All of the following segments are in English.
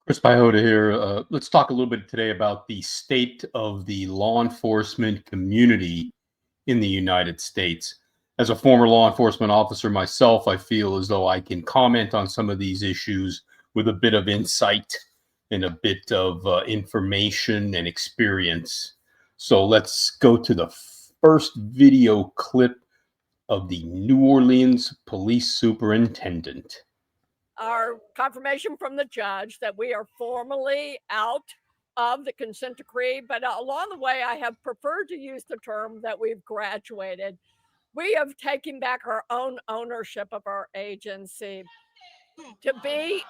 Chris Piehota here. Let's talk a little bit today about the state of the law enforcement community in the United States. As a former law enforcement officer myself, I feel as though I can comment on some of these issues with a bit of insight and a bit of information and experience. So let's go to the first video clip of the New Orleans police superintendent. Our confirmation from the judge that we are formally out of the consent decree, but along the way, I have preferred to use the term that we've graduated. We have taken back our own ownership of our agency. To be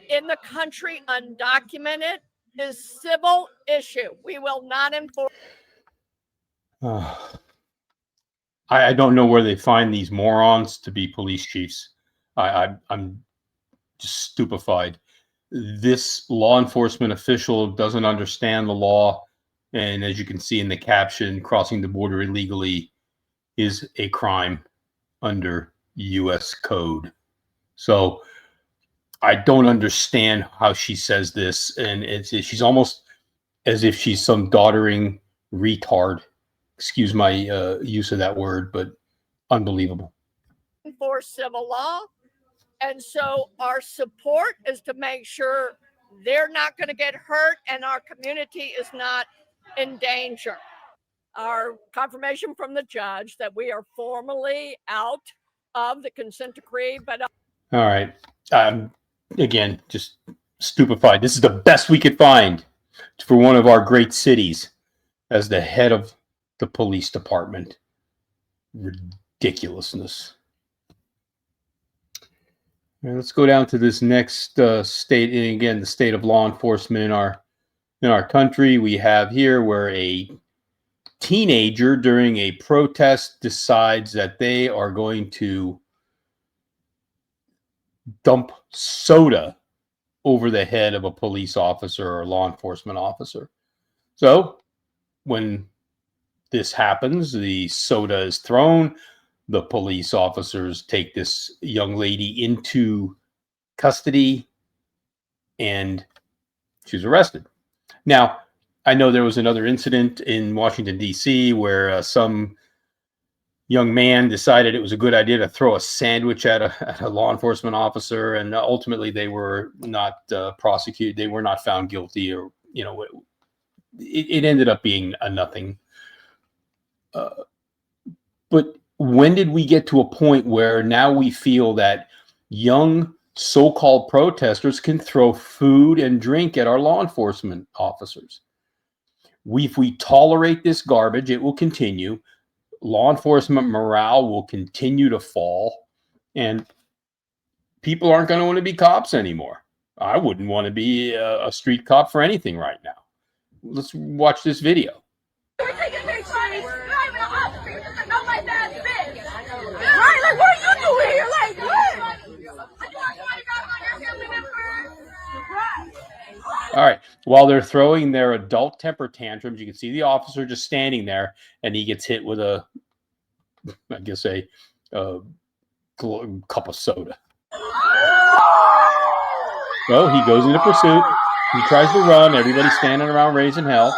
in the country undocumented is civil issue. We will not enforce. I don't know where they find these morons to be police chiefs. I'm just stupefied. This law enforcement official doesn't understand the law. And as you can see in the caption, crossing the border illegally is a crime under U.S. code. So I don't understand how she says this. And she's almost as if she's some doddering retard. Excuse my use of that word, but unbelievable. For civil law. And so our support is to make sure they're not going to get hurt and our community is not in danger. Our confirmation from the judge that we are formally out of the consent decree, but all right. Again, just stupefied. This is the best we could find for one of our great cities as the head of the police department. Ridiculousness. And let's go down to this next state, and again, the state of law enforcement in our country. We have here where a teenager during a protest decides that they are going to dump soda over the head of a police officer or law enforcement officer. So when this happens, the soda is thrown. The police officers take this young lady into custody and she's arrested. Now, I know there was another incident in Washington, D.C. where some young man decided it was a good idea to throw a sandwich at a law enforcement officer, and ultimately they were not prosecuted. They were not found guilty, or, it ended up being a nothing. But when did we get to a point where now we feel that young so-called protesters can throw food and drink at our law enforcement officers? If we tolerate this garbage, it will continue. Law enforcement morale will continue to fall, and people aren't going to want to be cops anymore. I wouldn't want to be a street cop for anything right now. Let's watch this video. We're taking pictures. Not even an officer. Just know my dad's bitch. Right? Like, what are you doing here? Like, what? All right. While they're throwing their adult temper tantrums, you can see the officer just standing there, and he gets hit with a cup of soda. So he goes into pursuit. He tries to run. Everybody's standing around raising hell.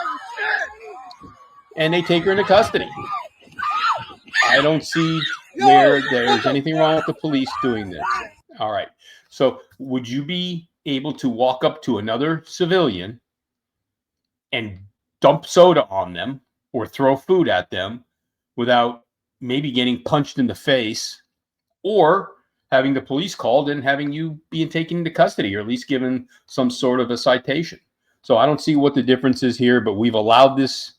And they take her into custody. I don't see where there's anything wrong with the police doing this. All right. So would you be able to walk up to another civilian and dump soda on them or throw food at them without maybe getting punched in the face, or having the police called and having you being taken into custody, or at least given some sort of a citation? So I don't see what the difference is here, but we've allowed this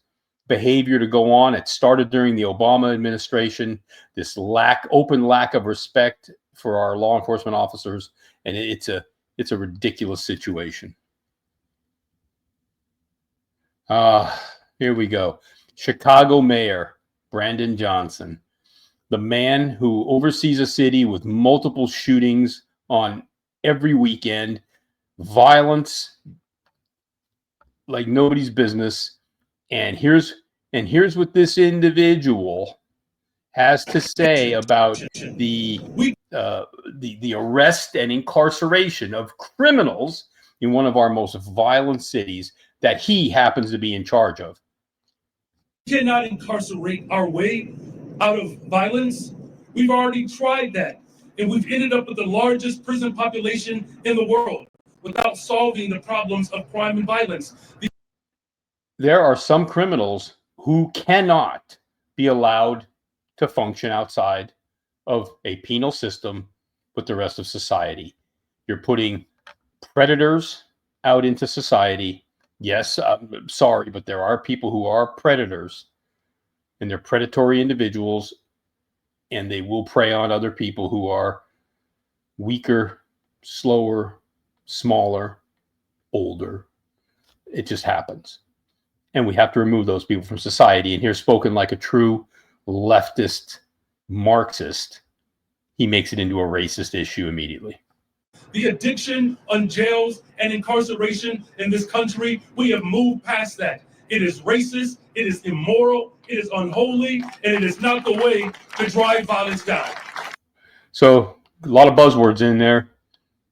behavior to go on. It started during the Obama administration, this open lack of respect for our law enforcement officers, and it's a ridiculous situation. Here we go. Chicago Mayor Brandon Johnson, the man who oversees a city with multiple shootings on every weekend, violence like nobody's business. And here's what this individual has to say about the arrest and incarceration of criminals in one of our most violent cities that he happens to be in charge of. We cannot incarcerate our way out of violence. We've already tried that, and we've ended up with the largest prison population in the world without solving the problems of crime and violence. There are some criminals who cannot be allowed to function outside of a penal system with the rest of society. You're putting predators out into society. Yes, I'm sorry, but there are people who are predators, and they're predatory individuals, and they will prey on other people who are weaker, slower, smaller, older. It just happens. And we have to remove those people from society. And here, spoken like a true leftist Marxist, he makes it into a racist issue immediately. The addiction on jails and incarceration in this country, we have moved past that. It is racist, it is immoral, it is unholy, and it is not the way to drive violence down. So a lot of buzzwords in there,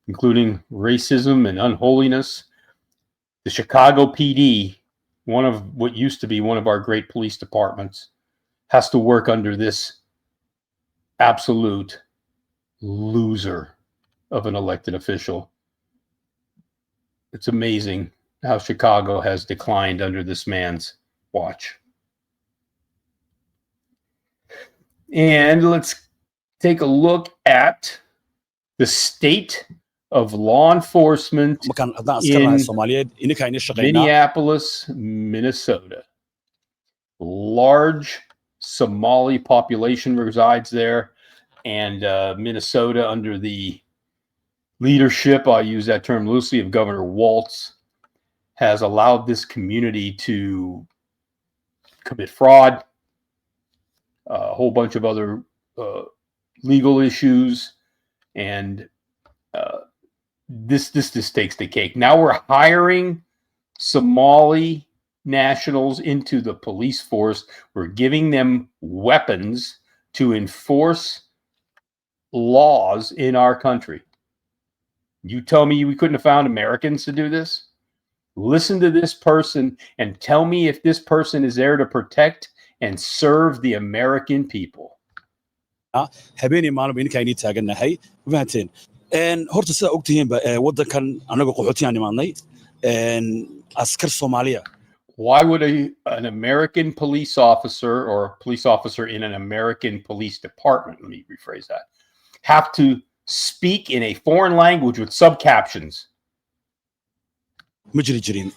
including racism and unholiness. The Chicago PD, one of what used to be one of our great police departments, has to work under this absolute loser of an elected official. It's amazing how Chicago has declined under this man's watch. And let's take a look at the state of law enforcement in Minneapolis, Minnesota. Large Somali population resides there, and Minnesota, under the leadership, I'll use that term loosely, of Governor Walz, has allowed this community to commit fraud, a whole bunch of other legal issues, and this takes the cake. Now we're hiring Somali nationals into the police force. We're giving them weapons to enforce laws in our country. You tell me we couldn't have found Americans to do this? Listen to this person and tell me if this person is there to protect and serve the American people. habeenii maalmo ininkaynii taagannahay fahanteen horta sidaa ogtihiinba waddankan annaga qaxootiyan imaadnay askar Soomaaliya. Why would an American police officer or a police officer in an American police department, let me rephrase that, have to speak in a foreign language with subcaptions? Ma jiri jirin.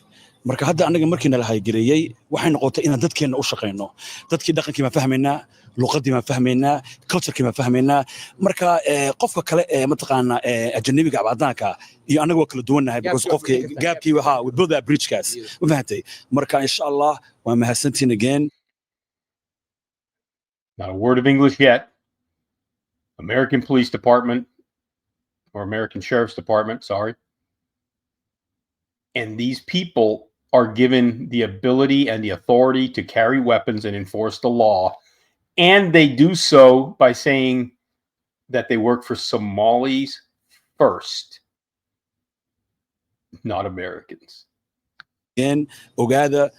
Marka hadda anaga markii nala haygareeyay waxay noqotay inaan dadkeena u shaqeyno. Dadkii dhaqankii ma fahmeynaa, luqadii ma fahmeynaa, culture-kii ma fahmeynaa. Marka qofka kale mataqaana ajnabiga abadaanka iyo anaga waa kala duwanahay because qofkii gaabkii waxa we build that bridge guys. Ma fahantay? Marka insha Allah waa mahadsantiin again. Not a word of English yet. American Police Department or American Sheriff's Department, sorry. And these people are given the ability and the authority to carry weapons and enforce the law. And they do so by saying that they work for Somalis first, not Americans. Again, ogaada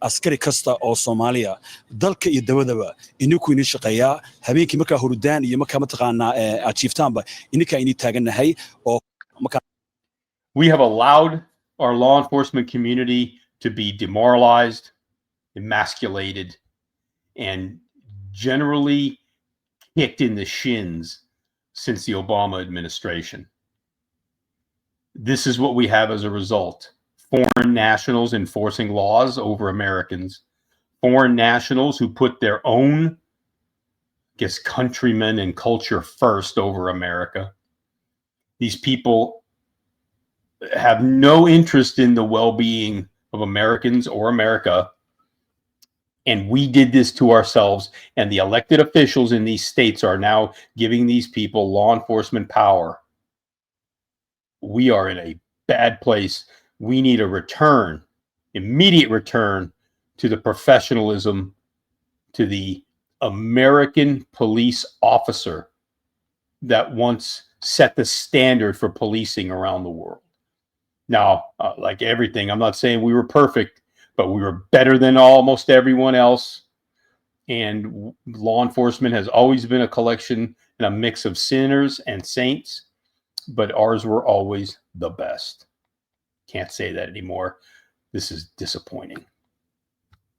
askari kasta oo Soomaaliya dalka iyo dawladaba inuu inii shaqeeyaa habeenkii marka hurdaan iyo marka mataqaana achieftaanba ininka inii taagannahay oo we have allowed our law enforcement community to be demoralized, emasculated, and generally kicked in the shins since the Obama administration. This is what we have as a result. Foreign nationals enforcing laws over Americans. Foreign nationals who put their own, countrymen and culture first over America. These people have no interest in the well-being of Americans or America. And we did this to ourselves. And the elected officials in these states are now giving these people law enforcement power. We are in a bad place. We need a return, immediate return to the professionalism, to the American police officer that once set the standard for policing around the world. Now, like everything, I'm not saying we were perfect, but we were better than almost everyone else. And law enforcement has always been a collection and a mix of sinners and saints, but ours were always the best. Can't say that anymore. This is disappointing.